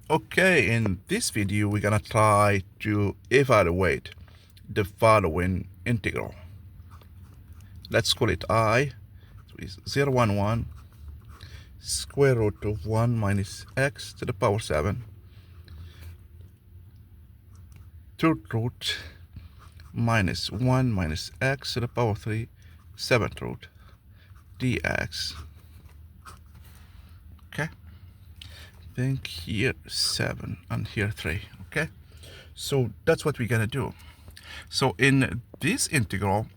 Okay, in this video, we're gonna try to evaluate the following integral. Let's call it I, so it's 0, 1, 1, square root of 1 minus x to the power 7, third root minus 1 minus x to the power 3, seventh root, dx. Okay, think here 7 and here 3. Okay, so that's what we're gonna do. So in this integral,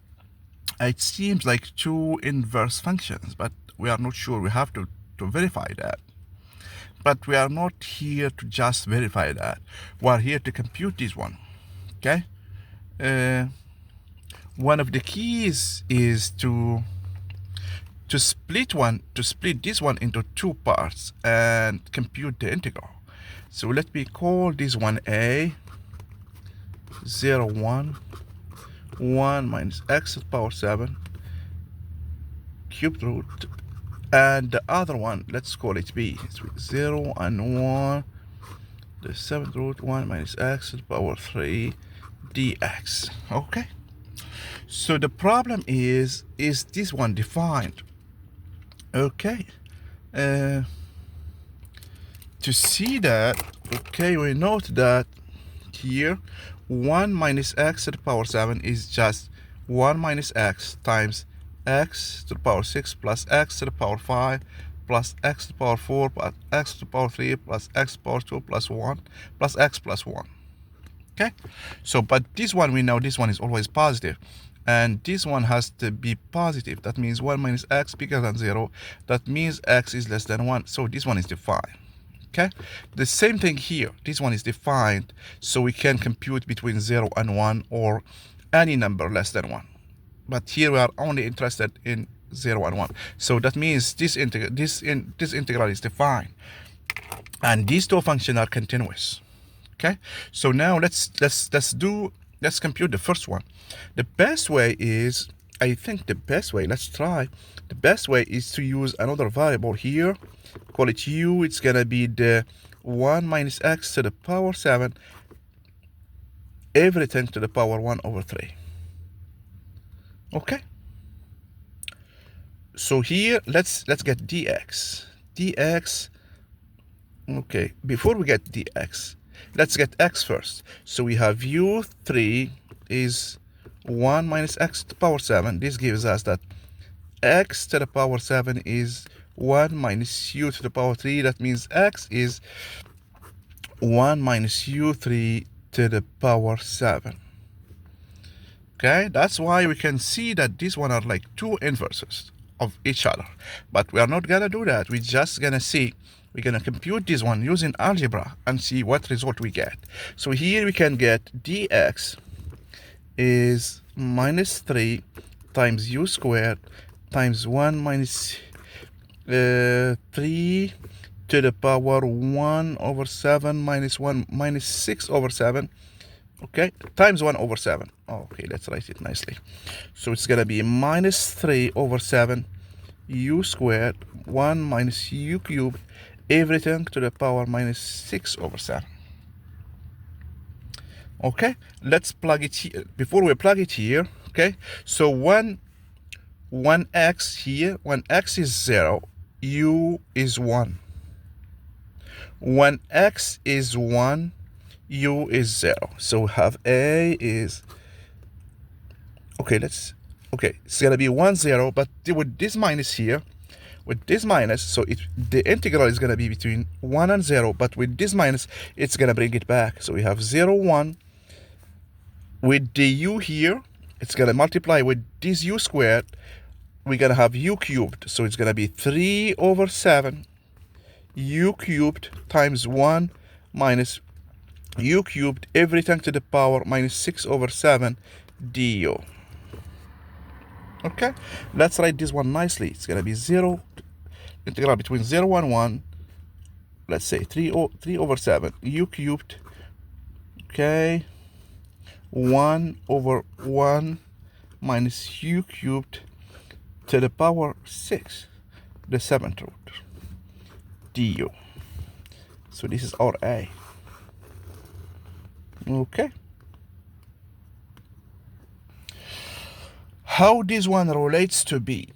it seems like two inverse functions, but we are not sure. We have to verify that. But we are not here to just verify that. We are here to compute this one. Okay? One of the keys is to split this one into two parts and compute the integral. So let me call this one A, 0, 1, 1 minus x to the power 7 cubed root, and the other one, let's call it B. It's 0 and 1, the seventh root 1 minus x to the power 3 dx. Okay, so the problem is this one defined? Okay, to see that, okay, we note that here 1 minus x to the power 7 is just 1 minus x times x to the power 6 plus x to the power 5 plus x to the power 4 plus x to the power 3 plus x to the power 2 plus 1 plus x plus 1. Okay, so but this one, we know this one is always positive, and this one has to be positive. That means 1 minus x bigger than 0. That means x is less than 1. So this one is defined. Okay, the same thing here. This one is defined, so we can compute between 0 and 1 or any number less than 1. But here we are only interested in 0 and 1. So that means this integral is defined, and these two functions are continuous. Okay, so now let's compute the first one. The best way is, I think the best way, let's try. The best way is to use another variable here, call it u. It's gonna be the 1 minus x to the power 7, everything to the power 1 over 3. Okay, so here let's get dx. Okay, before we get dx, let's get x first. So we have u3 is 1 minus x to the power 7. This gives us that x to the power 7 is 1 minus u to the power 3. That means x is 1 minus u3 to the power 7. Okay, that's why we can see that these one are like two inverses of each other. But we are not gonna do that. We're just gonna see, we're gonna compute this one using algebra and see what result we get. So here we can get dx is minus 3 times u squared times 1 minus 3 to the power 1 over 7 minus 1 minus 6 over 7. Okay, times 1 over 7. Okay, let's write it nicely. So it's gonna be minus 3 over 7 u squared 1 minus u cubed, everything to the power minus 6 over 7. Okay, let's plug it here. Before we plug it here, okay, so 1x here, when x is 0, u is 1. When x is 1, u is 0. So we have a is, okay, it's gonna be 1, 0, but with this minus here, with this minus, so the integral is gonna be between 1 and 0, but with this minus, it's gonna bring it back. So we have 0, 1. With the u here, it's gonna multiply with this u squared. We're gonna have u cubed, so it's gonna be 3 over 7 u cubed times 1 minus u cubed, everything to the power minus 6 over 7 du. Okay, let's write this one nicely. It's gonna be 0, integral between 0 and 1, let's say 3 over 7 u cubed, okay, 1 over 1 minus u cubed to the power 6, the seventh root, du. So this is our A. Okay. How this one relates to B?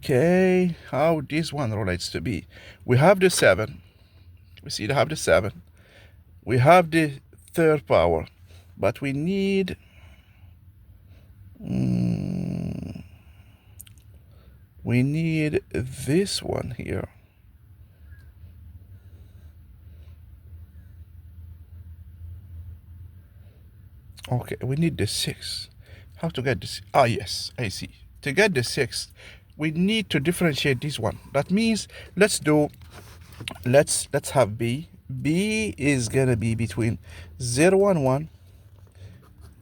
Okay, how this one relates to B? We have the 7. We see we have the 7. We have the third power, but we need this one here. Okay, we need the 6. How to get this? Ah, yes, I see. To get the 6, we need to differentiate this one. That means let's have B. B is gonna be between 0 and 1.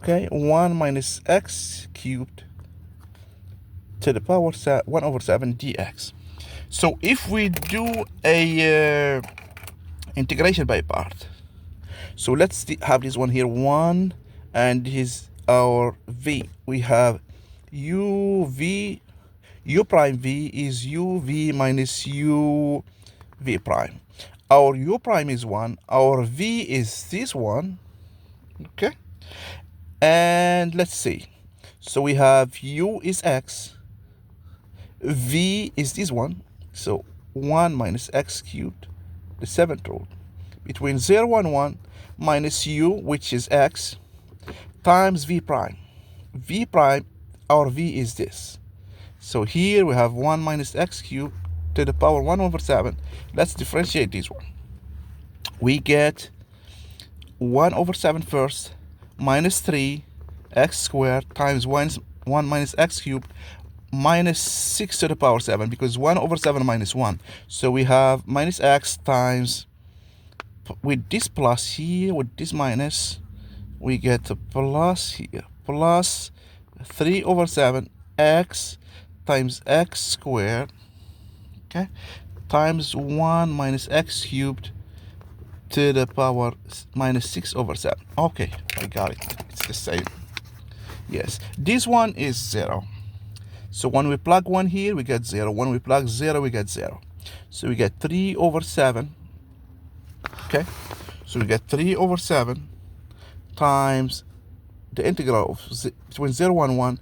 Okay, 1 minus x cubed to the power 1 over 7 dx. So if we do a integration by part, so let's have this one here 1, and this is our v. We have u prime v is u v minus u v prime. Our u prime is 1, our v is this one. Okay, and let's see. So we have u is x, v is this one, so 1 minus x cubed, the 7th root, between 0 and 1, minus u, which is x, times v prime. V prime, our v is this. So here we have 1 minus x cubed to the power 1 over 7. Let's differentiate this one. We get 1 over 7 first, minus 3 x squared times 1 minus x cubed, minus 6 to the power 7, because 1 over 7 minus 1. So we have minus x times, with this plus here, with this minus, we get a plus here, plus 3 over 7 x times x squared, okay, times 1 minus x cubed to the power minus 6 over 7. Okay, I got it. It's the same. Yes, this one is 0. So when we plug 1 here, we get 0. When we plug 0, we get 0. So we get 3 over 7. Okay, so we get 3 over 7 times the integral of between 0 and 1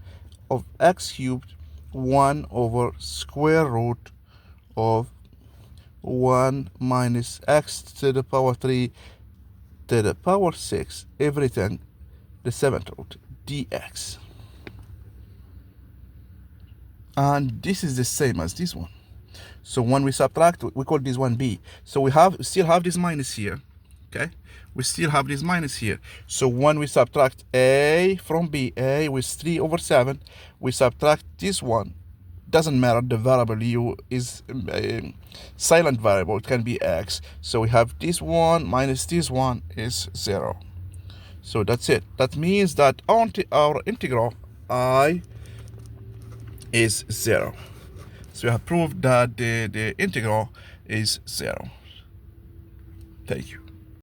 of x cubed 1 over square root of 1 minus x to the power 3 to the power 6, everything the 7th root dx. And this is the same as this one. So when we subtract, we call this one b. So we still have this minus here. Okay, we still have this minus here. So when we subtract a from b, a with 3 over 7, we subtract this one. Doesn't matter, the variable u is a silent variable, it can be x. So we have this one minus this one is 0. So that's it. That means that our integral I is 0. So we have proved that the integral is 0. Thank you.